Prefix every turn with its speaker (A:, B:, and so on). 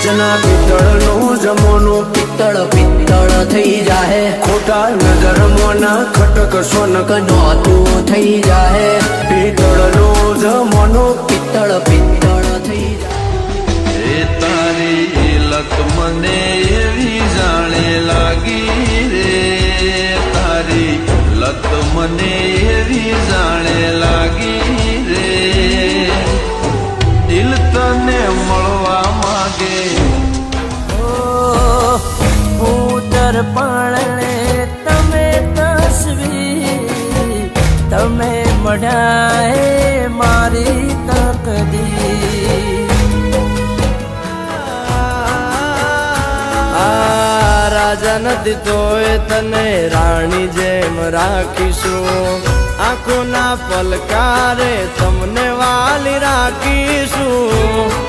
A: जना पित्तळ नो जमोनो
B: पित्तळ पित्तळ થઈ જાહે
A: खोटा नजर मोना खटक सोनक
B: નોતું થઈ જાહે
A: पित्तळ नो जमोनो
B: पित्तळ पित्तळ થઈ જાહે
C: એ તારી લત મને એવી જાણે લાગી રે તારી લત મને એવી જાણે લાગી રે દિલ તને મળવા માંગે
B: દર્પણે તમે તસવીર તમે મળ્યા મારી તકદીર રાજા નથી તોય તને રાણી જેમ રાખીશું આંખોના પલકારે તમને વાલી રાખીશું